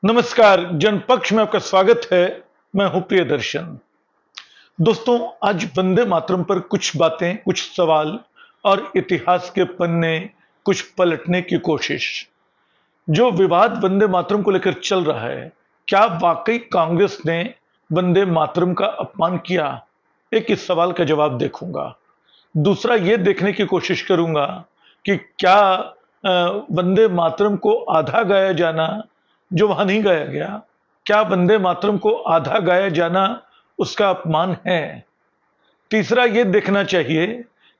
नमस्कार, जनपक्ष में आपका स्वागत है। मैं हूं प्रियदर्शन। दोस्तों, आज वंदे मातरम पर कुछ बातें, कुछ सवाल और इतिहास के पन्ने कुछ पलटने की कोशिश। जो विवाद वंदे मातरम को लेकर चल रहा है, क्या वाकई कांग्रेस ने वंदे मातरम का अपमान किया? एक इस सवाल का जवाब देखूंगा। दूसरा ये देखने की कोशिश करूंगा कि क्या वंदे मातरम को आधा गाया जाना, जो वहां नहीं गाया गया, क्या वंदे मातरम को आधा गाया जाना उसका अपमान है? तीसरा ये देखना चाहिए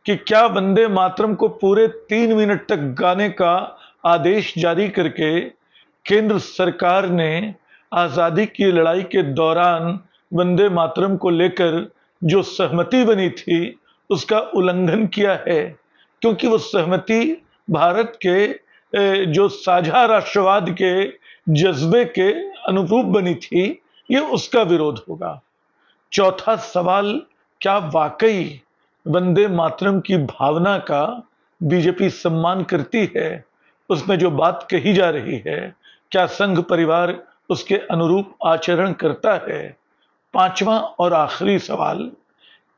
कि क्या वंदे मातरम को पूरे 3 मिनट तक गाने का आदेश जारी करके केंद्र सरकार ने आजादी की लड़ाई के दौरान वंदे मातरम को लेकर जो सहमति बनी थी उसका उल्लंघन किया है? क्योंकि वो सहमति भारत के जो साझा राष्ट्रवाद के जज्बे के अनुरूप बनी थी, ये उसका विरोध होगा। चौथा सवाल, क्या वाकई वंदे मातरम की भावना का बीजेपी सम्मान करती है? उसमें जो बात कही जा रही है, क्या संघ परिवार उसके अनुरूप आचरण करता है? पांचवा और आखिरी सवाल,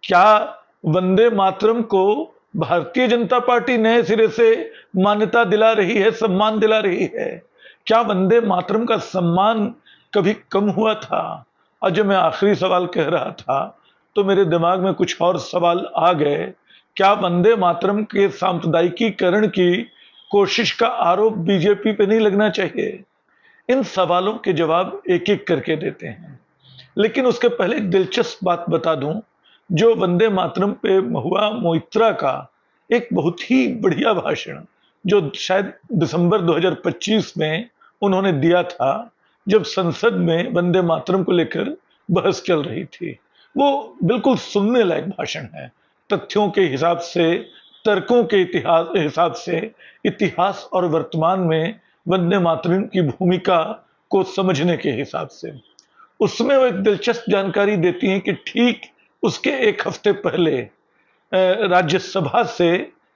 क्या वंदे मातरम को भारतीय जनता पार्टी नए सिरे से मान्यता दिला रही है, सम्मान दिला रही है? क्या वंदे मातरम का सम्मान कभी कम हुआ था? और जब मैं आखिरी सवाल कह रहा था तो मेरे दिमाग में कुछ और सवाल आ गए। क्या वंदे मातरम के सांप्रदायिकीकरण की कोशिश का आरोप बीजेपी पे नहीं लगना चाहिए? इन सवालों के जवाब एक एक करके देते हैं, लेकिन उसके पहले एक दिलचस्प बात बता दूं। जो वंदे मातरम पे महुआ मोइत्रा का एक बहुत ही बढ़िया भाषण, जो शायद दिसंबर 2025 में उन्होंने दिया था, जब संसद में वंदे मातरम को लेकर बहस चल रही थी, वो बिल्कुल सुनने लायक भाषण है। तथ्यों के हिसाब से, तर्कों के इतिहास हिसाब से, इतिहास और वर्तमान में वंदे मातरम की भूमिका को समझने के हिसाब से उसमें वो एक दिलचस्प जानकारी देती हैं कि ठीक उसके एक हफ्ते पहले राज्यसभा से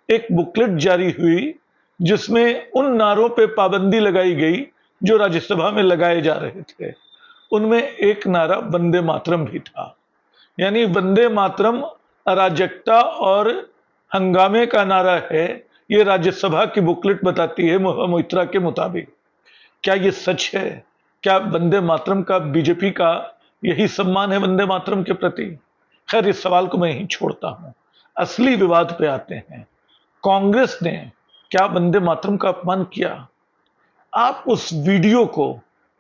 एक बुकलेट जारी हुई, जिसमें उन नारों पे पाबंदी लगाई गई जो राज्यसभा में लगाए जा रहे थे। उनमें एक नारा वंदे मातरम भी था। यानी वंदे मातरम अराजकता और हंगामे का नारा है, ये राज्यसभा की बुकलेट बताती है मोइत्रा के मुताबिक। क्या ये सच है? क्या वंदे मातरम का बीजेपी का यही सम्मान है वंदे मातरम के प्रति? खैर, इस सवाल को मैं यहीं छोड़ता हूं। असली विवाद पे आते हैं। कांग्रेस ने क्या वंदे मातरम का अपमान किया? आप उस वीडियो को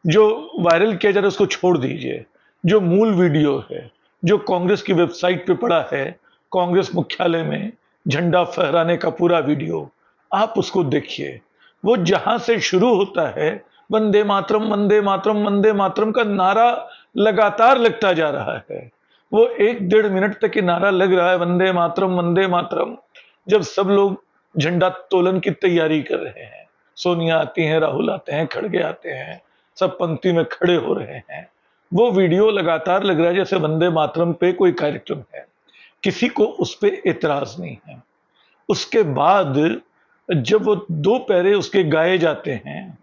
जो वायरल किया जा रहा है उसको छोड़ दीजिए। जो मूल वीडियो है, जो कांग्रेस की वेबसाइट पे पड़ा है, कांग्रेस मुख्यालय में झंडा फहराने का पूरा वीडियो, आप उसको देखिए। वो जहां से शुरू होता है, वंदे मातरम वंदे मातरम वंदे मातरम का नारा लगातार लगता जा रहा है। वो 1-1.5 मिनट तक ये नारा लग रहा है, वंदे मातरम वंदे मातरम, जब सब लोग झंडा तोलन की तैयारी कर रहे हैं। सोनिया आती हैं, राहुल आते हैं, खड़गे आते हैं, सब पंक्ति में खड़े हो रहे हैं। वो वीडियो लगातार लग रहा है जैसे वंदे मातरम पे कोई कार्यक्रम है। किसी को उस पे एतराज नहीं है। उसके बाद जब वो 2 पैरे उसके गाए जाते हैं,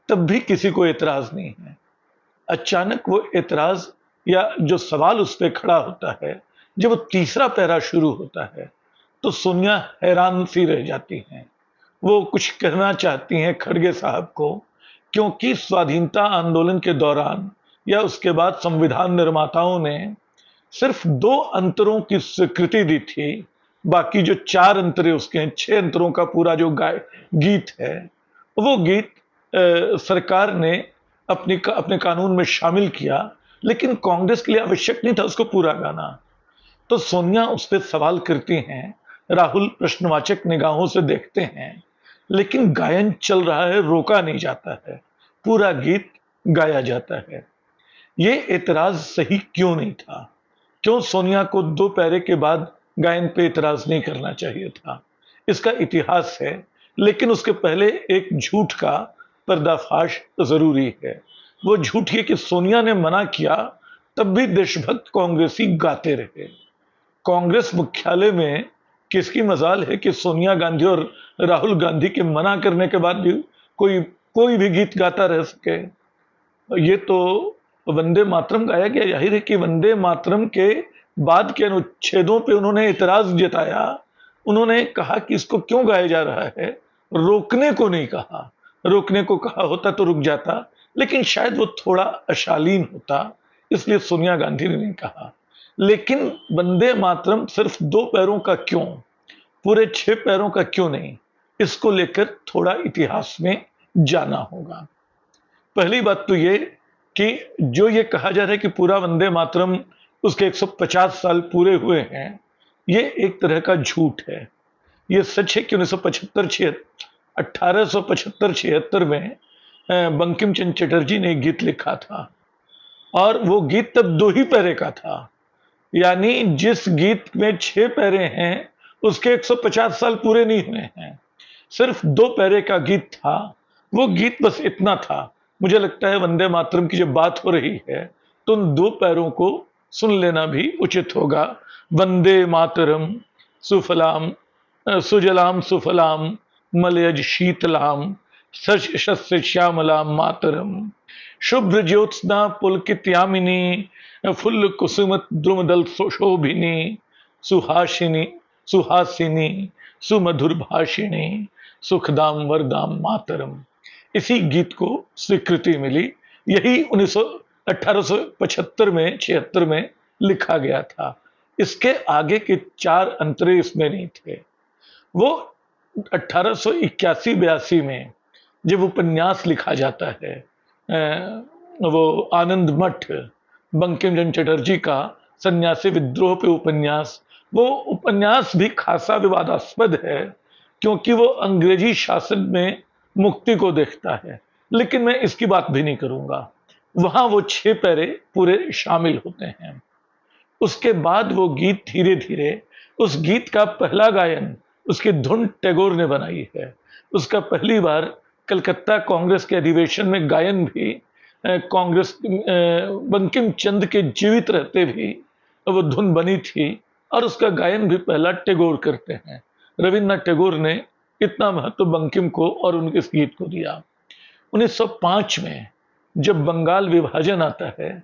तब भी किसी को एतराज नहीं है। अचानक वो एतराज या जो सवाल उस पे खड़ा होता है, जब वो तीसरा पैरा शुरू होता है, तो सोनिया हैरान सी रह जाती हैं। वो कुछ कहना चाहती हैं खड़गे साहब को, क्योंकि स्वाधीनता आंदोलन के दौरान या उसके बाद संविधान निर्माताओं ने सिर्फ 2 अंतरों की स्वीकृति दी थी। बाकी जो 4 अंतरे उसके हैं, 6 अंतरों का पूरा जो गीत है, वो गीत सरकार ने अपने कानून में शामिल किया, लेकिन कांग्रेस के लिए आवश्यक नहीं था उसको पूरा गाना। तो सोनिया उस पर सवाल करती हैं, राहुल प्रश्नवाचक निगाहों से देखते हैं, लेकिन गायन चल रहा है, रोका नहीं जाता है, पूरा गीत गाया जाता है। ये एतराज सही क्यों नहीं था? क्यों सोनिया को 2 पैरे के बाद गायन पे एतराज नहीं करना चाहिए था? इसका इतिहास है, लेकिन उसके पहले एक झूठ का पर्दाफाश जरूरी है। वो झूठ ये कि सोनिया ने मना किया, तब भी देशभक्त कांग्रेसी गाते रहे। कांग्रेस मुख्यालय में किसकी मजाल है कि सोनिया गांधी और राहुल गांधी के मना करने के बाद भी कोई कोई भी गीत गाता रह सके? ये तो वंदे मातरम गाया गया, जाहिर है कि वंदे मातरम के बाद के अनुच्छेदों पे उन्होंने इतराज जताया। उन्होंने कहा कि इसको क्यों गाया जा रहा है, रोकने को नहीं कहा। रोकने को कहा होता तो रुक जाता, लेकिन शायद वो थोड़ा अशालीन होता, इसलिए सोनिया गांधी ने नहीं कहा। लेकिन वंदे मातरम सिर्फ 2 पैरों का क्यों, पूरे 6 पैरों का क्यों नहीं, इसको लेकर थोड़ा इतिहास में जाना होगा। पहली बात तो ये कि जो ये कहा जा रहा है कि पूरा वंदे मातरम उसके 150 साल पूरे हुए हैं, ये एक तरह का झूठ है। ये सच है कि 1875-76 में बंकिम चंद्र चटर्जी ने एक गीत लिखा था, और वो गीत तब 2 ही पैरे का था। यानी जिस गीत में 6 पैरे हैं उसके 150 साल पूरे नहीं हुए हैं, सिर्फ 2 पैरे का गीत था। वो गीत बस इतना था। मुझे लगता है वंदे मातरम की जब बात हो रही है तो उन 2 पैरों को सुन लेना भी उचित होगा। वंदे मातरम सुफलाम सुजलाम सुफलाम मलयज शीतलाम शस्य श्यामलाम मातरम शुभ्र ज्योत्स्ना पुलकित्यामिनी फुल्ल कुसुमत द्रुमदल शोभिनी सुहासिनी सुहासिनी सुमधुर भाषिणी सुखदाम वरदाम मातरम। इसी गीत को स्वीकृति मिली। यही 1875 में 76 में लिखा गया था। इसके आगे के 4 अंतरे इसमें नहीं थे। वो 1881-82 में जब उपन्यास लिखा जाता है, वो आनंद मठ बंकिम चंद्र चटर्जी का सन्यासी विद्रोह पे उपन्यास, वो उपन्यास भी खासा विवादास्पद है क्योंकि वो अंग्रेजी शासन में मुक्ति को देखता है। लेकिन मैं इसकी बात भी नहीं करूंगा। वहां वो 6 पैरे पूरे शामिल होते हैं। उसके बाद वो गीत धीरे धीरे, उस गीत का पहला गायन उसकी धुन टैगोर ने बनाई है। उसका पहली बार कलकत्ता कांग्रेस के अधिवेशन में गायन भी कांग्रेस बंकिम चंद्र के जीवित रहते भी वो धुन बनी थी, और उसका गायन भी पहला टैगोर करते हैं। रविन्द्रनाथ टैगोर ने इतना महत्व बंकिम को और उनके इस गीत को दिया। 1905 में जब बंगाल विभाजन आता है,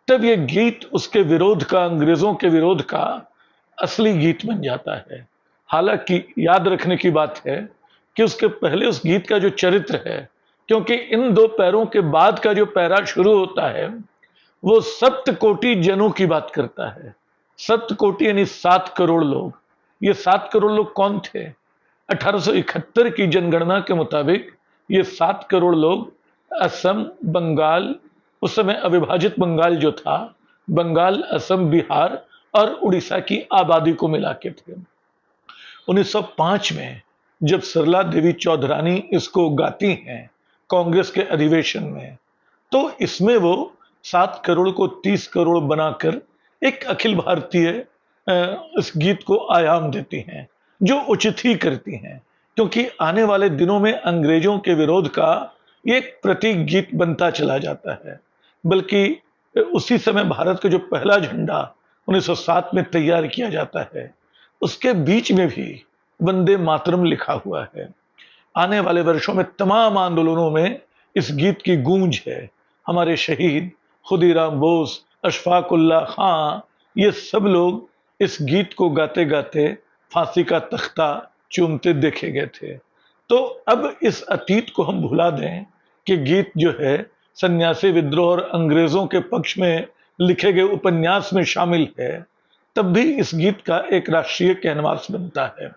तब ये गीत उसके विरोध का, अंग्रेजों के विरोध का असली गीत बन जाता है। हालांकि याद रखने की बात है कि उसके पहले उस गीत का जो चरित्र है, क्योंकि इन 2 पैरों के बाद का जो पैरा शुरू होता है वो सप्तकोटि जनों की बात करता है। सप्तकोटि यानी 7 करोड़ लोग। ये 7 करोड़ लोग कौन थे? 1871 की जनगणना के मुताबिक ये 7 करोड़ लोग असम, बंगाल, उस समय अविभाजित बंगाल जो था, बंगाल, असम, बिहार और उड़ीसा की आबादी को मिला के थे। 1905 में जब सरला देवी चौधरानी इसको गाती हैं कांग्रेस के अधिवेशन में, तो इसमें वो 7 करोड़ को 30 करोड़ बनाकर एक अखिल भारतीय इस गीत को आयाम देती हैं, जो उचित ही करती हैं, क्योंकि आने वाले दिनों में अंग्रेजों के विरोध का एक प्रतीक गीत बनता चला जाता है। बल्कि उसी समय भारत का जो पहला झंडा 1907 में तैयार किया जाता है, उसके बीच में भी वंदे मातरम लिखा हुआ है। आने वाले वर्षों में तमाम आंदोलनों में इस गीत की गूंज है। हमारे शहीद खुदीराम बोस, अशफाक उल्लाह खां, ये सब लोग इस गीत को गाते गाते फांसी का तख्ता चूमते देखे गए थे। तो अब इस अतीत को हम भुला दें कि गीत जो है सन्यासी विद्रोह और अंग्रेजों के पक्ष में लिखे गए उपन्यास में शामिल है, तब भी इस गीत का एक राष्ट्रीय कैनवास बनता है,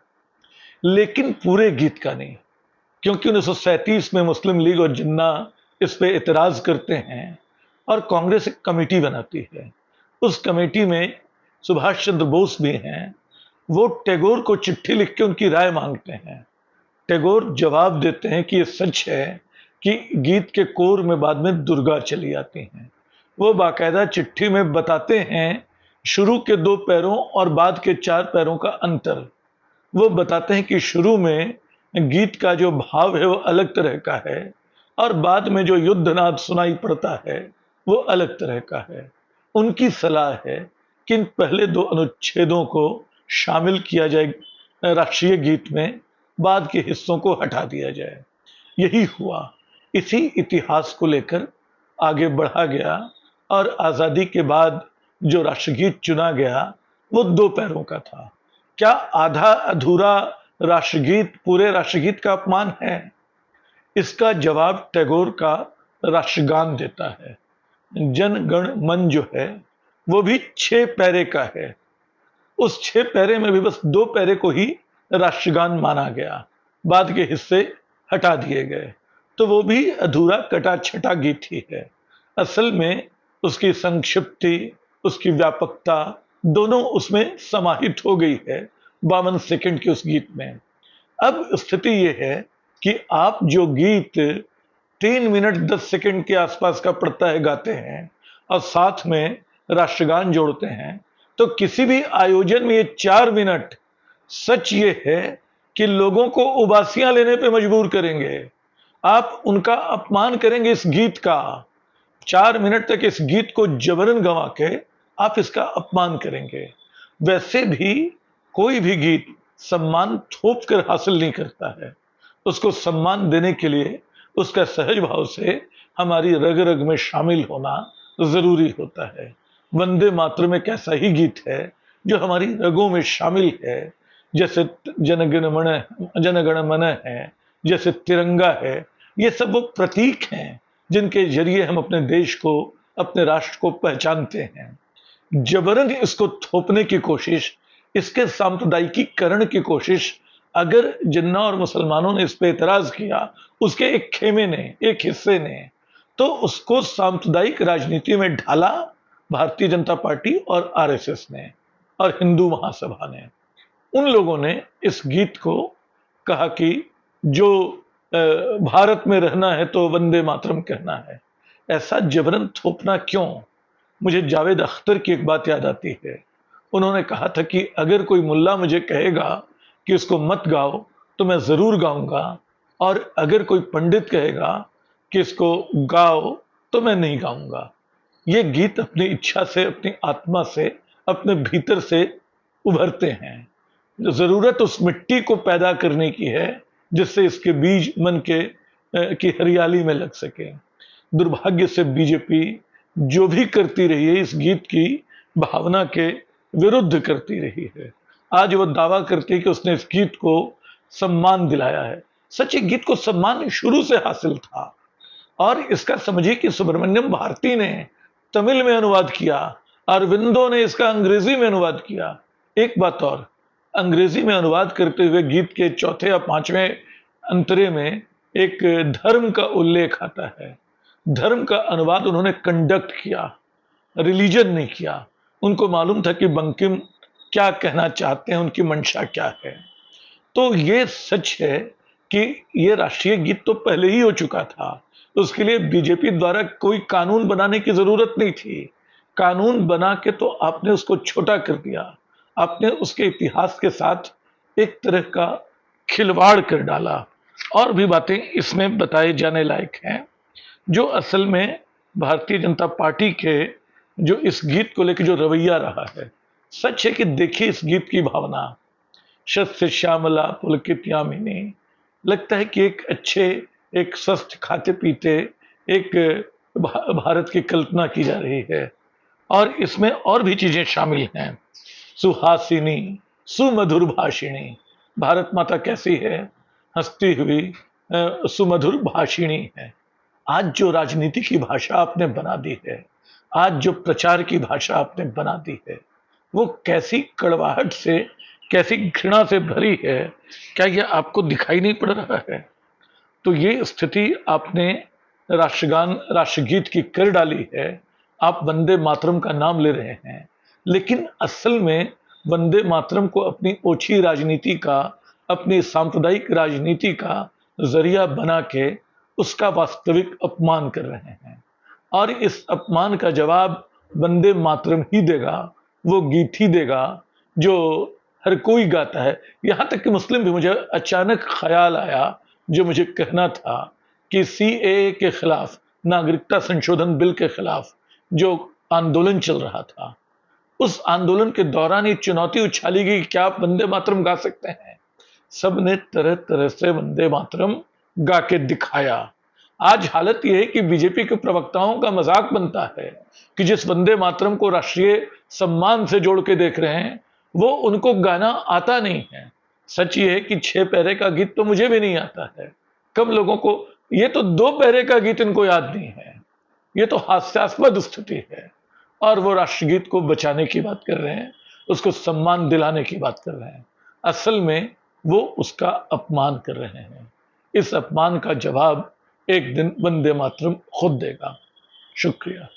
लेकिन पूरे गीत का नहीं। क्योंकि 1937 में मुस्लिम लीग और जिन्ना इस पे इतराज करते हैं और कांग्रेस एक कमेटी बनाती है। उस कमेटी में सुभाष चंद्र बोस भी हैं। वो टैगोर को चिट्ठी लिख के उनकी राय मांगते हैं। टैगोर जवाब देते हैं कि ये सच है कि गीत के कोर में बाद में दुर्गा चली आती हैं। वो बाकायदा चिट्ठी में बताते हैं शुरू के 2 पैरों और बाद के 4 पैरों का अंतर। वो बताते हैं कि शुरू में गीत का जो भाव है वो अलग तरह का है, और बाद में जो युद्धनाद सुनाई पड़ता है वो अलग तरह का है। उनकी सलाह है कि इन पहले 2 अनुच्छेदों को शामिल किया जाए राष्ट्रीय गीत में, बाद के हिस्सों को हटा दिया जाए। यही हुआ। इसी इतिहास को लेकर आगे बढ़ा गया और आजादी के बाद जो राष्ट्रगीत चुना गया वो दो पैरों का था। क्या आधा अधूरा राष्ट्रगीत पूरे राष्ट्रगीत का अपमान है? इसका जवाब टैगोर का राष्ट्रगान देता है। जन गण मन जो है वो भी 6 पैरे का है। उस 6 पैरे में भी बस 2 पैरे को ही राष्ट्रगान माना गया, बाद के हिस्से हटा दिए गए, तो वो भी अधूरा कटा छटा गीत ही है। असल में उसकी संक्षिप्ति, उसकी व्यापकता दोनों उसमें समाहित हो गई है 52 सेकंड के उस गीत में। अब स्थिति यह है कि आप जो गीत 3 मिनट 10 सेकंड के आसपास का पड़ता है गाते हैं और साथ में राष्ट्रगान जोड़ते हैं, तो किसी भी आयोजन में ये 4 मिनट सच ये है कि लोगों को उबासियां लेने पे मजबूर करेंगे। आप उनका अपमान करेंगे इस गीत का। 4 मिनट तक इस गीत को जबरन गंवा के आप इसका अपमान करेंगे। वैसे भी कोई भी गीत सम्मान थोप कर हासिल नहीं करता है। उसको सम्मान देने के लिए उसका सहज भाव से हमारी रग रग में शामिल होना जरूरी होता है। वंदे मातरम एक ऐसा ही गीत है जो हमारी रगों में शामिल है, जैसे जनगण मन है, जैसे तिरंगा है। ये सब वो प्रतीक हैं जिनके जरिए हम अपने देश को, अपने राष्ट्र को पहचानते हैं। जबरन इसको थोपने की कोशिश, इसके सांप्रदायिकीकरण की कोशिश, अगर जिन्ना और मुसलमानों ने इस पे एतराज किया, उसके एक खेमे ने, एक हिस्से ने, तो उसको सांप्रदायिक राजनीति में ढाला भारतीय जनता पार्टी और आरएसएस ने और हिंदू महासभा ने। उन लोगों ने इस गीत को कहा कि जो भारत में रहना है तो वंदे मातरम कहना है। ऐसा जबरन थोपना क्यों? मुझे जावेद अख्तर की एक बात याद आती है। उन्होंने कहा था कि अगर कोई मुल्ला मुझे कहेगा कि उसको मत गाओ तो मैं जरूर गाऊंगा, और अगर कोई पंडित कहेगा कि इसको गाओ तो मैं नहीं गाऊंगा। ये गीत अपनी इच्छा से, अपनी आत्मा से, अपने भीतर से उभरते हैं। जरूरत उस मिट्टी को पैदा करने की है जिससे इसके बीज मन के की हरियाली में लग सके। दुर्भाग्य से बीजेपी जो भी करती रही है इस गीत की भावना के विरुद्ध करती रही है। आज वो दावा करती है कि उसने इस गीत को सम्मान दिलाया है। सच, एक गीत को सम्मान शुरू से हासिल था। और इसका समझिए कि सुब्रमण्यम भारती ने तमिल में अनुवाद किया, अरविंदो ने इसका अंग्रेजी में अनुवाद किया। एक बात और, अंग्रेजी में अनुवाद करते हुए गीत के चौथे या 5वें अंतरे में एक धर्म का उल्लेख आता है। धर्म का अनुवाद उन्होंने कंडक्ट किया, रिलीजन नहीं किया। उनको मालूम था कि बंकिम क्या कहना चाहते हैं, उनकी मंशा क्या है। तो ये सच है कि ये राष्ट्रीय गीत तो पहले ही हो चुका था। उसके लिए बीजेपी द्वारा कोई कानून बनाने की जरूरत नहीं थी। कानून बना के तो आपने उसको छोटा कर दिया। आपने उसके इतिहास के साथ एक तरह का खिलवाड़ कर डाला। और भी बातें इसमें बताए जाने लायक हैं, जो असल में भारतीय जनता पार्टी के जो इस गीत को लेकर जो रवैया रहा है। सच है कि देखिए इस गीत की भावना, शस्य श्यामला पुलकित यामिनी, लगता है कि एक अच्छे, एक स्वस्थ खाते पीते एक भारत की कल्पना की जा रही है। और इसमें और भी चीजें शामिल हैं। सुहासिनी, सुमधुर भाषिणी, भारत माता कैसी है? हंसती हुई सुमधुर भाषिणी है। आज जो राजनीति की भाषा आपने बना दी है, आज जो प्रचार की भाषा आपने बना दी है, वो कैसी कड़वाहट से, कैसी घृणा से भरी है। क्या यह आपको दिखाई नहीं पड़ रहा है? तो ये स्थिति आपने राष्ट्रगान, राष्ट्रगीत की कर डाली है। आप वंदे मातरम का नाम ले रहे हैं, लेकिन असल में वंदे मातरम को अपनी ओछी राजनीति का, अपनी सांप्रदायिक राजनीति का जरिया बना के उसका वास्तविक अपमान कर रहे हैं। और इस अपमान का जवाब वंदे मातरम ही देगा, वो गीत ही देगा जो हर कोई गाता है। यहां तक कि मुस्लिम भी। मुझे अचानक ख्याल आया, जो मुझे कहना था, कि सीएए के खिलाफ, नागरिकता संशोधन बिल के खिलाफ जो आंदोलन चल रहा था, उस आंदोलन के दौरान ये चुनौती उछाली गई, क्या आप वंदे मातरम गा सकते हैं? सबने तरह तरह से वंदे मातरम गा के दिखाया। आज हालत यह है कि बीजेपी के प्रवक्ताओं का मजाक बनता है कि जिस वंदे मातरम को राष्ट्रीय सम्मान से जोड़ के देख रहे हैं वो उनको गाना आता नहीं है। सच ये है कि 6 पैरे का गीत तो मुझे भी नहीं आता है। कम लोगों को, ये तो 2 पैरे का गीत इनको याद नहीं है। ये तो हास्यास्पद स्थिति है। और वो राष्ट्रगीत को बचाने की बात कर रहे हैं, उसको सम्मान दिलाने की बात कर रहे हैं। असल में वो उसका अपमान कर रहे हैं। इस अपमान का जवाब एक दिन वंदे मातरम खुद देगा। शुक्रिया।